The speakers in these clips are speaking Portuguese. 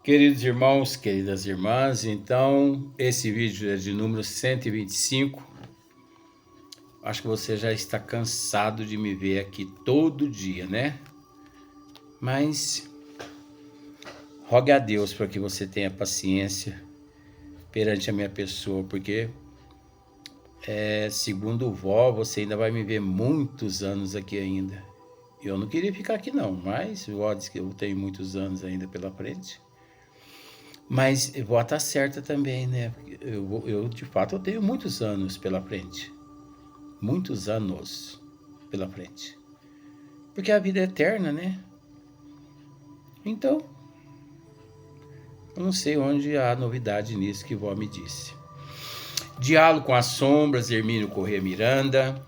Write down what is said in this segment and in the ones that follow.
Queridos irmãos, queridas irmãs, então esse vídeo é de número 125. Acho que você já está cansado de me ver aqui todo dia, né? Mas rogue a Deus para que você tenha paciência perante a minha pessoa, porque segundo o vó, você ainda vai me ver muitos anos aqui ainda. Eu não queria ficar aqui não, mas o vó diz que eu tenho muitos anos ainda pela frente. Mas vó tá certa também, né? Eu de fato eu tenho muitos anos pela frente. Muitos anos pela frente. Porque a vida é eterna, né? Então, eu não sei onde há novidade nisso que vó me disse. Diálogo com as sombras, Hermínio Corrêa Miranda.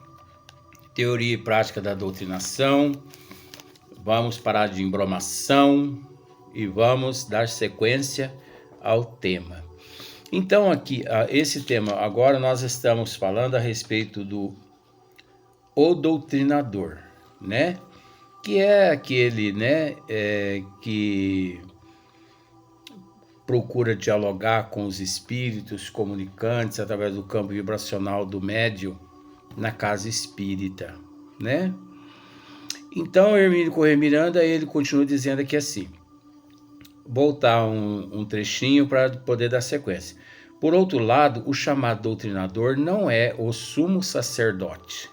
Teoria e prática da doutrinação. Vamos parar de embromação e vamos dar sequência ao tema. Então aqui, esse tema, agora nós estamos falando a respeito do o doutrinador, né? Que é aquele, né, que procura dialogar com os espíritos comunicantes através do campo vibracional do médium na casa espírita, né? Então, Hermínio Corrêa Miranda, ele continua dizendo aqui assim, voltar um trechinho para poder dar sequência. Por outro lado, o chamado doutrinador não é o sumo sacerdote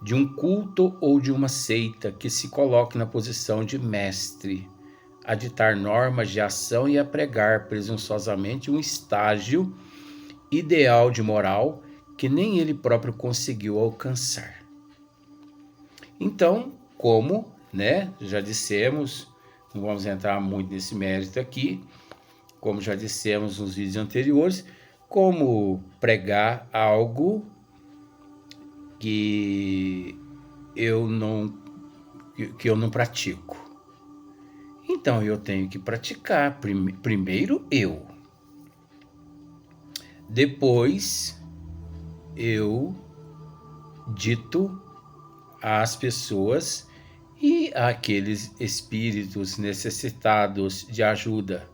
de um culto ou de uma seita que se coloque na posição de mestre, a ditar normas de ação e a pregar presunçosamente um estágio ideal de moral que nem ele próprio conseguiu alcançar. Então, como, né, já dissemos, não vamos entrar muito nesse mérito aqui, como já dissemos nos vídeos anteriores, como pregar algo que eu não pratico. Então eu tenho que praticar primeiro eu. Depois eu dito às pessoas e àqueles espíritos necessitados de ajuda,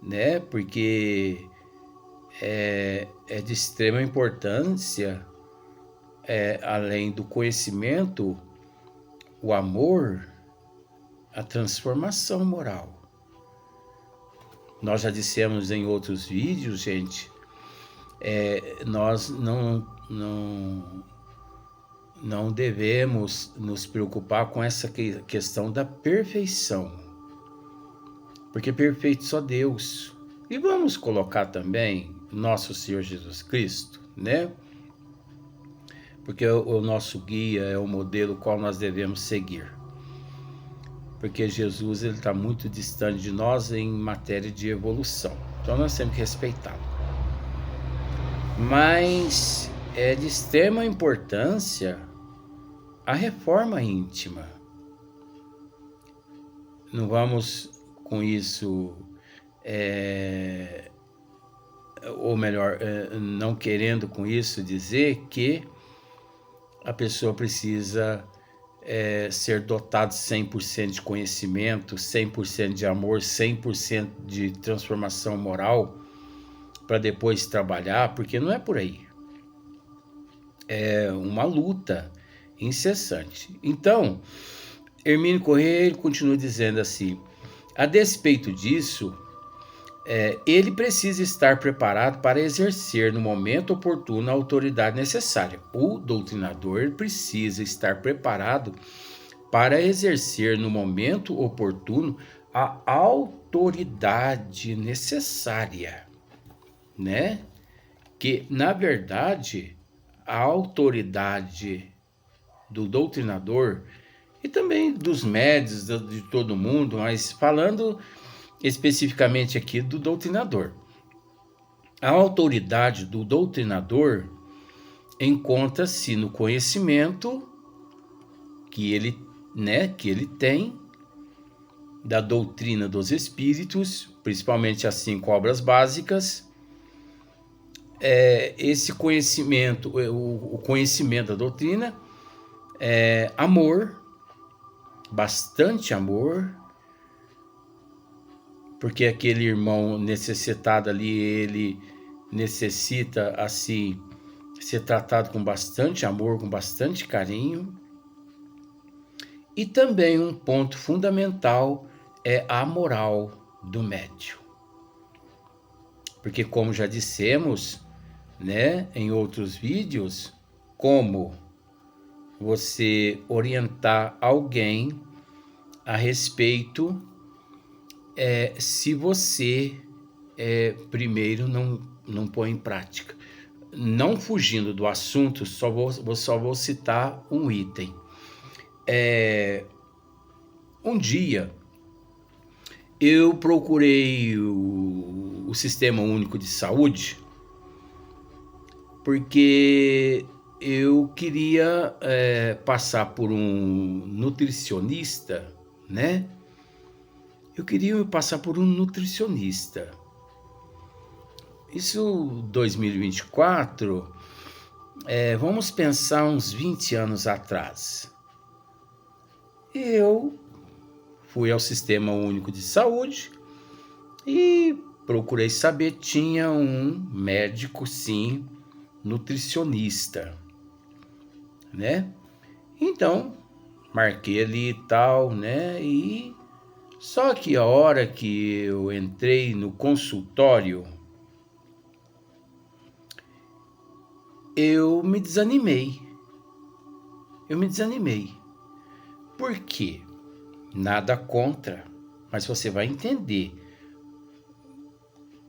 né? Porque é de extrema importância, além do conhecimento, o amor, a transformação moral. Nós já dissemos em outros vídeos, gente, nós não devemos nos preocupar com essa questão da perfeição, porque perfeito só Deus. E vamos colocar também nosso Senhor Jesus Cristo, né? Porque o nosso guia é o modelo qual nós devemos seguir. Porque Jesus está muito distante de nós em matéria de evolução. Então nós temos que respeitá-lo. Mas é de extrema importância a reforma íntima. Não vamos com isso, ou melhor, não querendo com isso dizer que a pessoa precisa ser dotado 100% de conhecimento, 100% de amor, 100% de transformação moral para depois trabalhar, porque não é por aí. É uma luta incessante. Então, Hermínio Corrêa continua dizendo assim, a despeito disso, ele precisa estar preparado para exercer no momento oportuno a autoridade necessária. O doutrinador precisa estar preparado para exercer no momento oportuno a autoridade necessária, né? Que, na verdade, a autoridade do doutrinador e também dos médios de todo mundo, mas falando especificamente aqui do doutrinador. A autoridade do doutrinador encontra-se no conhecimento que ele tem da doutrina dos espíritos, principalmente as 5 obras básicas. Esse conhecimento, o conhecimento da doutrina, amor, bastante amor, porque aquele irmão necessitado ali, ele necessita, assim, ser tratado com bastante amor, com bastante carinho. E também um ponto fundamental é a moral do médium. Porque, como já dissemos, né, em outros vídeos, como você orientar alguém a respeito se você primeiro não põe em prática. Não fugindo do assunto, só vou citar um item. Um dia eu procurei o Sistema Único de Saúde porque eu queria passar por um nutricionista, né? Eu queria passar por um nutricionista. Isso 2024, vamos pensar uns 20 anos atrás. Eu fui ao Sistema Único de Saúde e procurei saber, tinha um médico, sim, nutricionista, né? Então, marquei ali e tal, né? E só que a hora que eu entrei no consultório, eu me desanimei. Por quê? Nada contra, mas você vai entender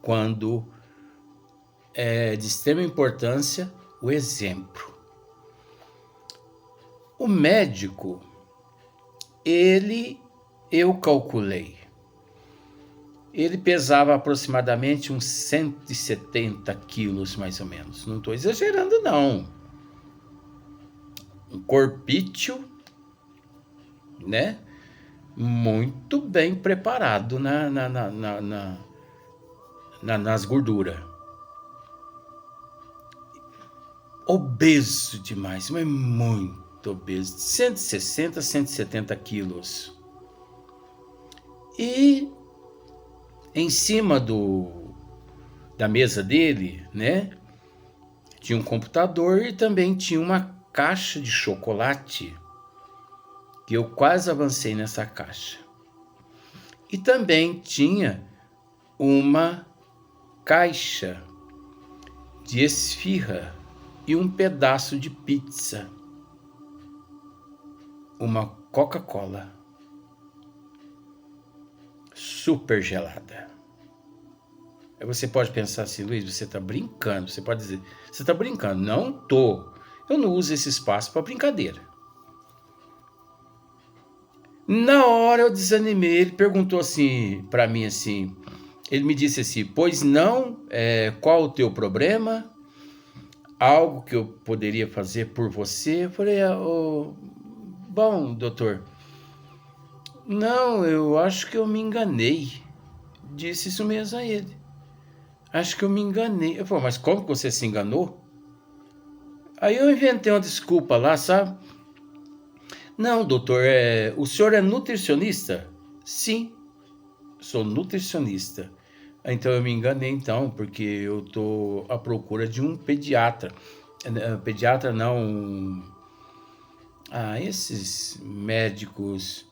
quando é de extrema importância o exemplo. O médico, eu calculei, ele pesava aproximadamente uns 170 quilos, mais ou menos. Não estou exagerando, não. Um corpício, né? Muito bem preparado nas gorduras. Obeso demais, mas muito obeso. 160, 170 quilos. E em cima da mesa dele, né? Tinha um computador e também tinha uma caixa de chocolate, que eu quase avancei nessa caixa. E também tinha uma caixa de esfirra e um pedaço de pizza. Uma Coca-Cola super gelada. Aí você pode pensar assim, Luiz, você está brincando. Você pode dizer, você está brincando. Não tô. Eu não uso esse espaço para brincadeira. Na hora eu desanimei. Ele perguntou assim para mim assim. Ele me disse assim, pois não, qual o teu problema? Algo que eu poderia fazer por você? Eu falei, bom, doutor, não, eu acho que eu me enganei. Disse isso mesmo a ele. Acho que eu me enganei. Eu falei, mas como que você se enganou? Aí eu inventei uma desculpa lá, sabe? Não, doutor, o senhor é nutricionista? Sim, sou nutricionista. Então eu me enganei então, porque eu tô à procura de um pediatra. Pediatra não... esses médicos...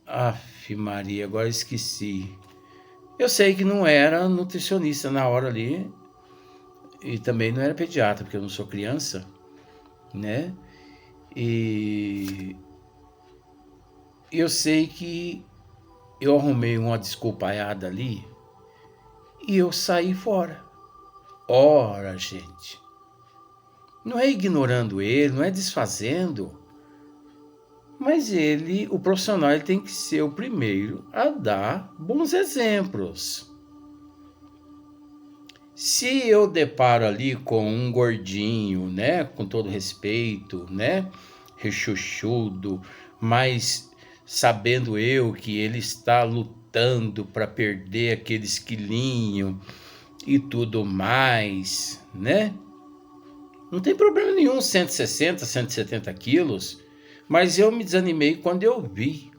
Aff, Maria, agora esqueci. Eu sei que não era nutricionista na hora ali. E também não era pediatra, porque eu não sou criança, né? E eu sei que eu arrumei uma desculpaiada ali e eu saí fora. Ora, gente, não é ignorando ele, não é desfazendo, mas o profissional, ele tem que ser o primeiro a dar bons exemplos. Se eu deparo ali com um gordinho, né, com todo respeito, né, rechuchudo, mas sabendo eu que ele está lutando para perder aqueles quilinhos e tudo mais, né? Não tem problema nenhum, 160, 170 quilos, mas eu me desanimei quando eu vi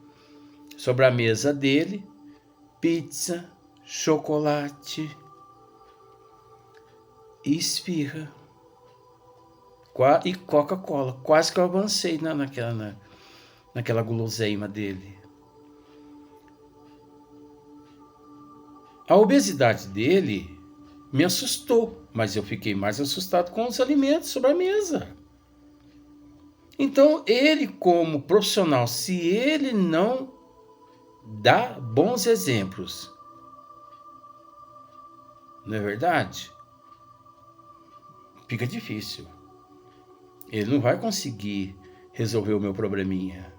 sobre a mesa dele pizza, chocolate e esfirra. E Coca-Cola. Quase que eu avancei naquela guloseima dele. A obesidade dele me assustou, mas eu fiquei mais assustado com os alimentos sobre a mesa. Então, ele como profissional, se ele não dá bons exemplos, não é verdade? Fica difícil. Ele não vai conseguir resolver o meu probleminha.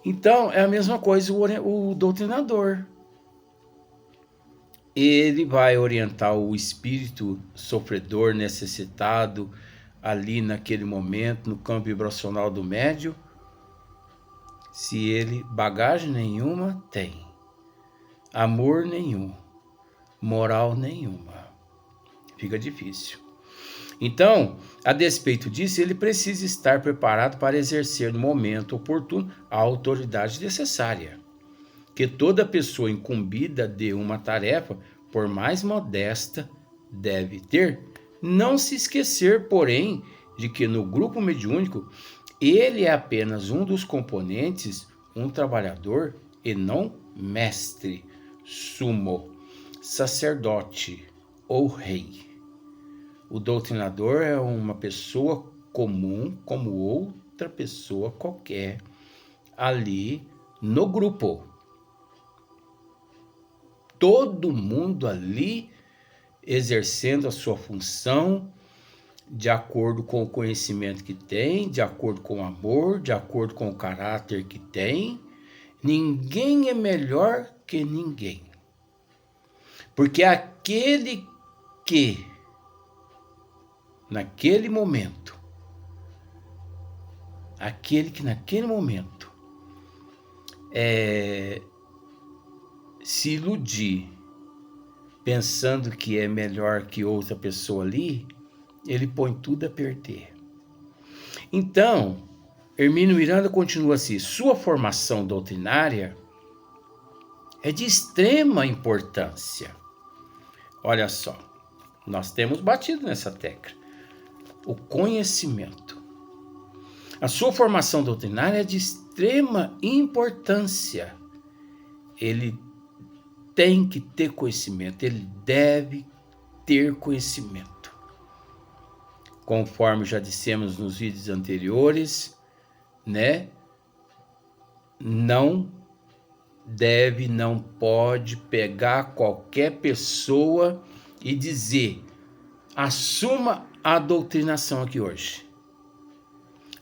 Então, é a mesma coisa o doutrinador. Ele vai orientar o espírito sofredor, necessitado, ali naquele momento, no campo vibracional do médium, se ele bagagem nenhuma tem, amor nenhum, moral nenhuma. Fica difícil. Então, a despeito disso, ele precisa estar preparado para exercer no momento oportuno a autoridade necessária. Que toda pessoa incumbida de uma tarefa, por mais modesta, deve ter. Não se esquecer, porém, de que no grupo mediúnico, ele é apenas um dos componentes, um trabalhador e não mestre, sumo, sacerdote ou rei. O doutrinador é uma pessoa comum como outra pessoa qualquer ali no grupo. Todo mundo ali exercendo a sua função de acordo com o conhecimento que tem, de acordo com o amor, de acordo com o caráter que tem. Ninguém é melhor que ninguém. Porque aquele que, naquele momento, se iludir, pensando que é melhor que outra pessoa ali, ele põe tudo a perder. Então, Hermínio Miranda continua assim: sua formação doutrinária é de extrema importância. Olha só, nós temos batido nessa tecla. O conhecimento. A sua formação doutrinária é de extrema importância. Ele tem que ter conhecimento, ele deve ter conhecimento. Conforme já dissemos nos vídeos anteriores, né? Não pode pegar qualquer pessoa e dizer: assuma a doutrinação aqui hoje.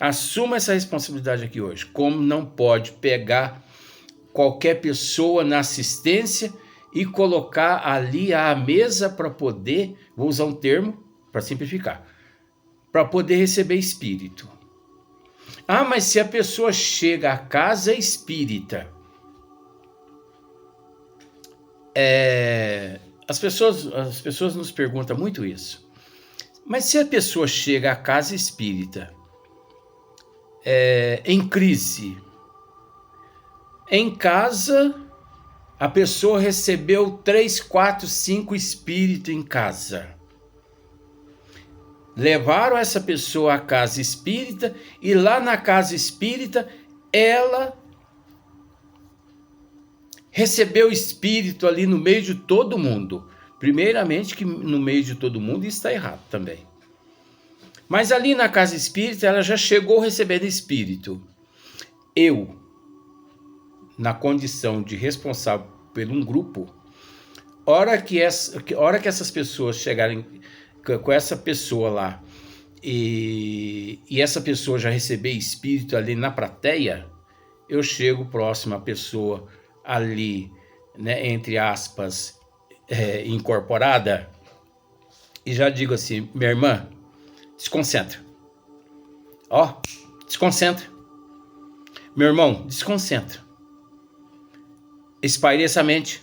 Assuma essa responsabilidade aqui hoje. Como não pode pegar qualquer pessoa na assistência e colocar ali à mesa para poder, vou usar um termo para simplificar, para poder receber espírito. Ah, mas se a pessoa chega à casa espírita, as pessoas nos perguntam muito isso. Mas se a pessoa chega à casa espírita em crise, em casa a pessoa recebeu 3, 4, 5 espíritos em casa. Levaram essa pessoa à casa espírita e lá na casa espírita ela recebeu espírito ali no meio de todo mundo. Primeiramente que no meio de todo mundo isso está errado também. Mas ali na casa espírita ela já chegou recebendo espírito. Eu, na condição de responsável por um grupo, hora que essas pessoas chegarem com essa pessoa lá e essa pessoa já receber espírito ali na plateia, eu chego próximo à pessoa ali, né, entre aspas, incorporada, e já digo assim: minha irmã, desconcentra. Desconcentra. Meu irmão, desconcentra. Espaireça a mente.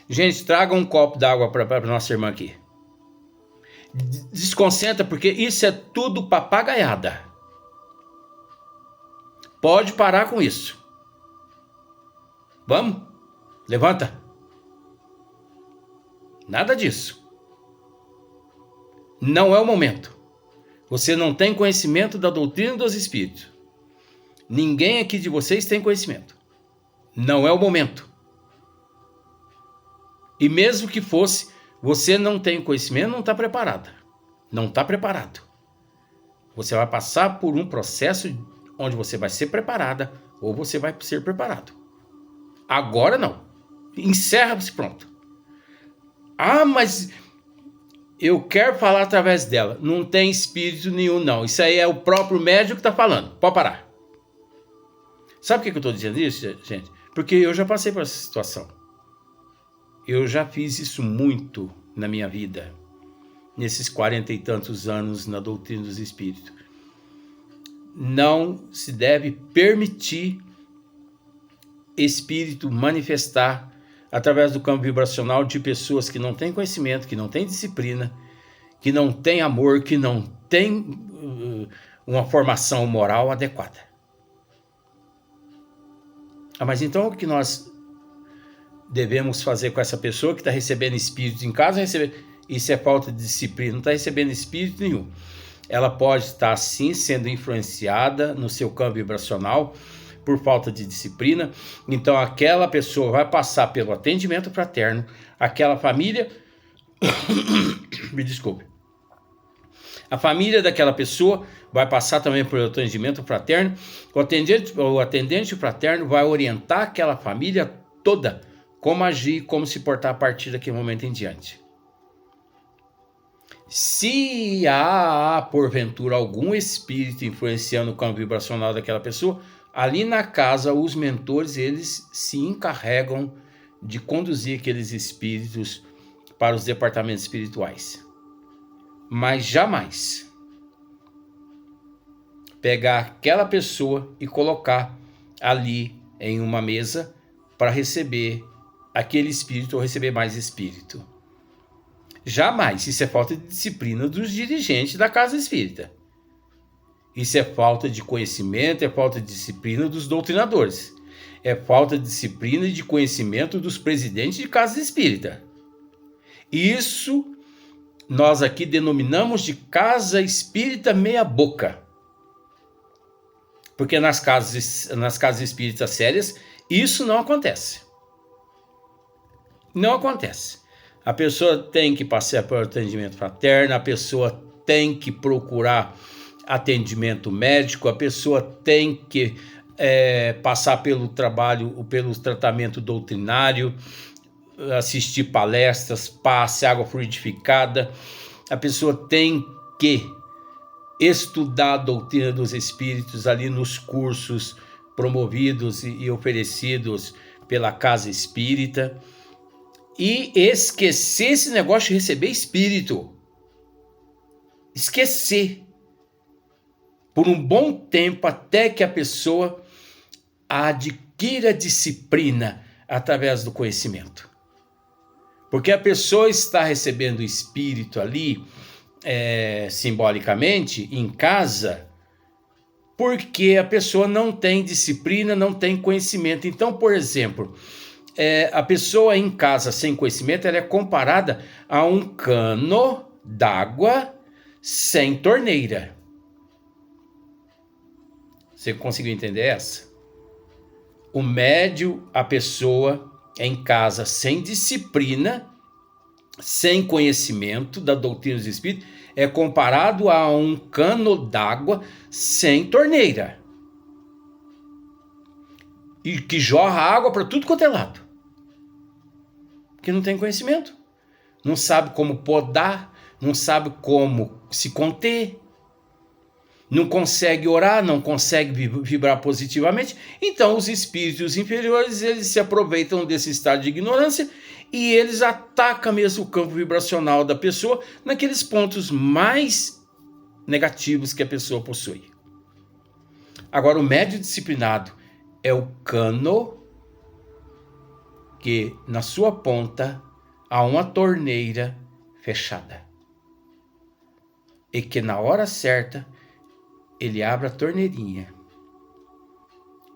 Gente, traga um copo d'água para nossa irmã aqui. Desconcentra, porque isso é tudo papagaiada. Pode parar com isso. Vamos? Levanta. Nada disso. Não é o momento. Você não tem conhecimento da doutrina dos espíritos. Ninguém aqui de vocês tem conhecimento. Não é o momento. E mesmo que fosse, você não tem conhecimento, não está preparada. Não está preparado. Você vai passar por um processo onde você vai ser preparada ou você vai ser preparado. Agora não. Encerra-se, pronto. Ah, mas eu quero falar através dela. Não tem espírito nenhum, não. Isso aí é o próprio médium que está falando. Pode parar. Sabe por que eu estou dizendo isso, gente? Porque eu já passei por essa situação. Eu já fiz isso muito na minha vida, nesses 40 e tantos anos na doutrina dos espíritos. Não se deve permitir espírito manifestar através do campo vibracional de pessoas que não têm conhecimento, que não têm disciplina, que não têm amor, que não têm uma formação moral adequada. Mas então o que nós devemos fazer com essa pessoa que está recebendo espíritos em casa? Isso é falta de disciplina, não está recebendo espírito nenhum. Ela pode estar sim sendo influenciada no seu campo vibracional por falta de disciplina. Então aquela pessoa vai passar pelo atendimento fraterno, aquela família me desculpe, a família daquela pessoa vai passar também pelo atendimento fraterno. O atendente fraterno vai orientar aquela família toda como agir, como se portar a partir daquele momento em diante. Se há, porventura, algum espírito influenciando o campo vibracional daquela pessoa, ali na casa, os mentores, eles se encarregam de conduzir aqueles espíritos para os departamentos espirituais. Mas jamais pegar aquela pessoa e colocar ali em uma mesa para receber aquele espírito ou receber mais espírito. Jamais. Isso é falta de disciplina dos dirigentes da casa espírita. Isso é falta de conhecimento, é falta de disciplina dos doutrinadores. É falta de disciplina e de conhecimento dos presidentes de casa espírita. Isso nós aqui denominamos de casa espírita meia boca. Porque nas casas espíritas sérias, isso não acontece. Não acontece. A pessoa tem que passar por atendimento fraterno, a pessoa tem que procurar atendimento médico, a pessoa tem que passar pelo tratamento doutrinário, assistir palestras, passe, água fluidificada. A pessoa tem que estudar a doutrina dos espíritos ali nos cursos promovidos e oferecidos pela casa espírita. E esquecer esse negócio de receber espírito. Esquecer. Por um bom tempo, até que a pessoa adquira disciplina através do conhecimento. Porque a pessoa está recebendo o espírito ali, simbolicamente, em casa, porque a pessoa não tem disciplina, não tem conhecimento. Então, por exemplo, a pessoa em casa sem conhecimento, ela é comparada a um cano d'água sem torneira. Você conseguiu entender essa? O médium, a pessoa em casa sem disciplina, sem conhecimento da doutrina dos espíritos, é comparado a um cano d'água sem torneira. E que jorra água para tudo quanto é lado. Porque não tem conhecimento. Não sabe como podar, não sabe como se conter. Não consegue orar, não consegue vibrar positivamente. Então os espíritos inferiores, eles se aproveitam desse estado de ignorância e eles atacam mesmo o campo vibracional da pessoa naqueles pontos mais negativos que a pessoa possui. Agora, o médium disciplinado é o cano que na sua ponta há uma torneira fechada. E que na hora certa ele abre a torneirinha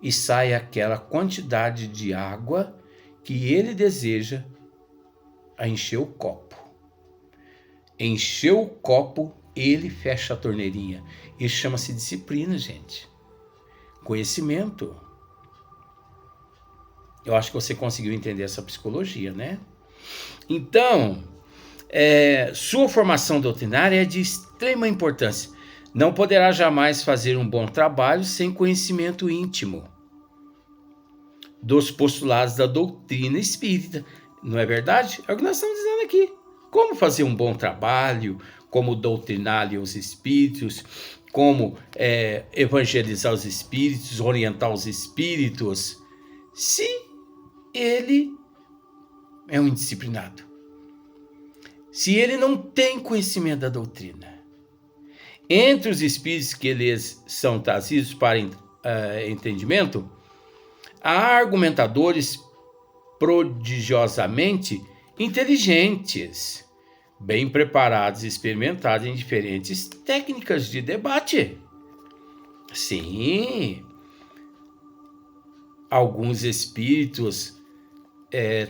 e sai aquela quantidade de água que ele deseja a encher o copo. Encheu o copo, ele fecha a torneirinha. Isso chama-se disciplina, gente. Conhecimento. Eu acho que você conseguiu entender essa psicologia, né? Então, sua formação doutrinária é de extrema importância. Não poderá jamais fazer um bom trabalho sem conhecimento íntimo dos postulados da doutrina espírita. Não é verdade? É o que nós estamos dizendo aqui. Como fazer um bom trabalho, como doutrinar os espíritos, como evangelizar os espíritos, orientar os espíritos, se ele é um indisciplinado. Se ele não tem conhecimento da doutrina. Entre os espíritos que eles são trazidos para entendimento, há argumentadores prodigiosamente inteligentes, bem preparados e experimentados em diferentes técnicas de debate. Sim, alguns espíritos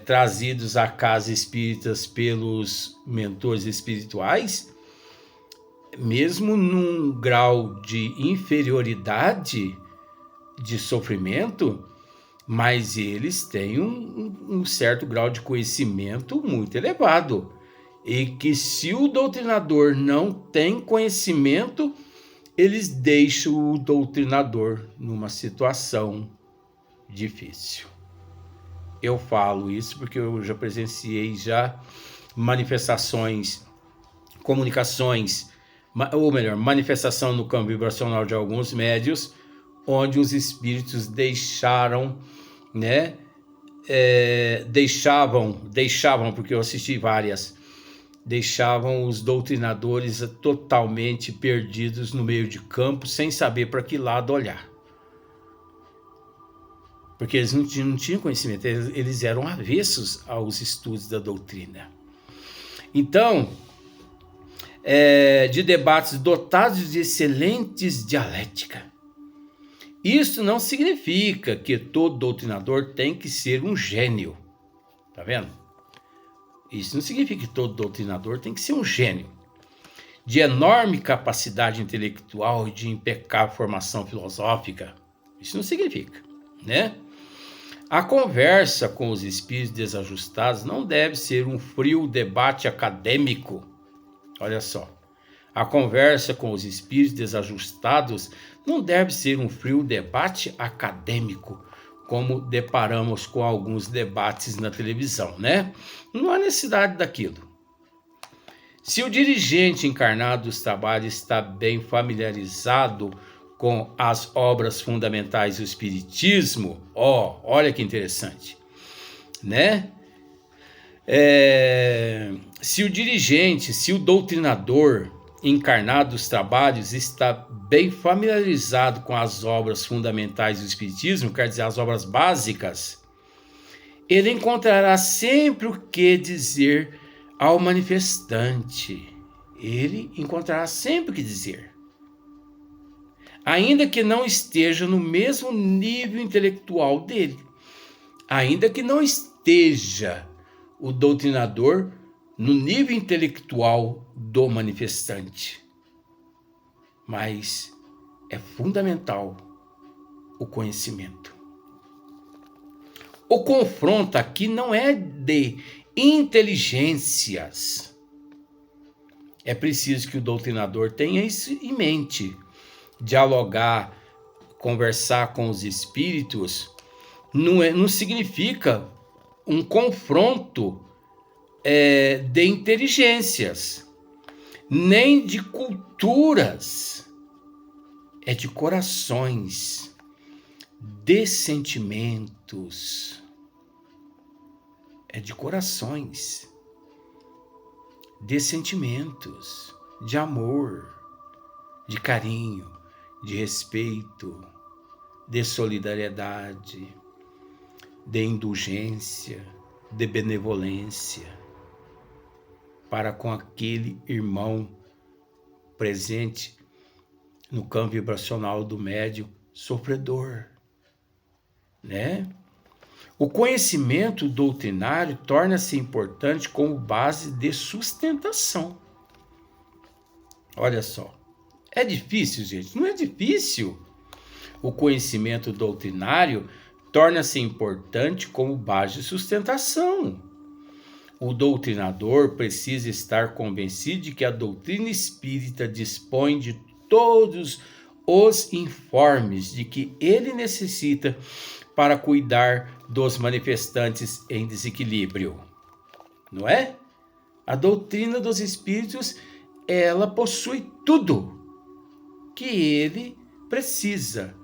trazidos à casa espíritas pelos mentores espirituais, mesmo num grau de inferioridade, de sofrimento, mas eles têm um certo grau de conhecimento muito elevado. E que se o doutrinador não tem conhecimento, eles deixam o doutrinador numa situação difícil. Eu falo isso porque eu já presenciei manifestações, comunicações, ou melhor, manifestação no campo vibracional de alguns médios, onde os espíritos deixavam, porque eu assisti várias, deixavam os doutrinadores totalmente perdidos no meio de campo, sem saber para que lado olhar. Porque eles não tinham conhecimento, eles eram avessos aos estudos da doutrina. Então, de debates dotados de excelentes dialética. Isso não significa que todo doutrinador tem que ser um gênio. Tá vendo? Isso não significa que todo doutrinador tem que ser um gênio. De enorme capacidade intelectual e de impecável formação filosófica. Isso não significa, né? A conversa com os espíritos desajustados não deve ser um frio debate acadêmico. Olha só. A conversa com os espíritos desajustados não deve ser um frio debate acadêmico, como deparamos com alguns debates na televisão, né? Não há necessidade daquilo. Se o dirigente encarnado dos trabalhos está bem familiarizado com as obras fundamentais do espiritismo, olha que interessante, né? Se o doutrinador encarnado dos trabalhos está bem familiarizado com as obras fundamentais do espiritismo, quer dizer, as obras básicas, ele encontrará sempre o que dizer ao manifestante. Ele encontrará sempre o que dizer. Ainda que não esteja no mesmo nível intelectual dele. Ainda que não esteja o doutrinador no nível intelectual do manifestante. Mas é fundamental o conhecimento. O confronto aqui não é de inteligências. É preciso que o doutrinador tenha isso em mente. Dialogar, conversar com os espíritos não significa um confronto de inteligências, nem de culturas, é de corações, de sentimentos, é de corações, de sentimentos, de amor, de carinho, de respeito, de solidariedade, de indulgência, de benevolência para com aquele irmão presente no campo vibracional do médium sofredor, né? O conhecimento doutrinário torna-se importante como base de sustentação. Olha só. É difícil, gente? Não é difícil. O conhecimento doutrinário torna-se importante como base de sustentação. O doutrinador precisa estar convencido de que a doutrina espírita dispõe de todos os informes de que ele necessita para cuidar dos manifestantes em desequilíbrio. Não é? A doutrina dos espíritos, ela possui tudo que ele precisa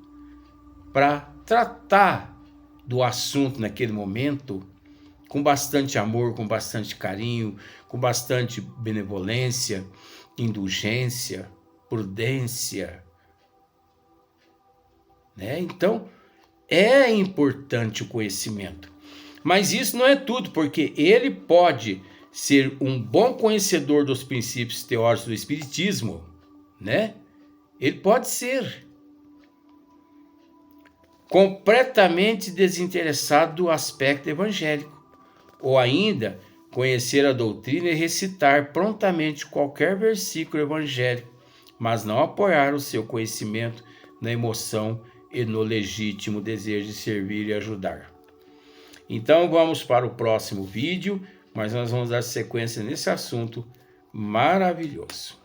para tratar do assunto naquele momento com bastante amor, com bastante carinho, com bastante benevolência, indulgência, prudência, né? Então, é importante o conhecimento. Mas isso não é tudo, porque ele pode ser um bom conhecedor dos princípios teóricos do Espiritismo, né? Ele pode ser completamente desinteressado do aspecto evangélico, ou ainda conhecer a doutrina e recitar prontamente qualquer versículo evangélico, mas não apoiar o seu conhecimento na emoção e no legítimo desejo de servir e ajudar. Então vamos para o próximo vídeo, mas nós vamos dar sequência nesse assunto maravilhoso.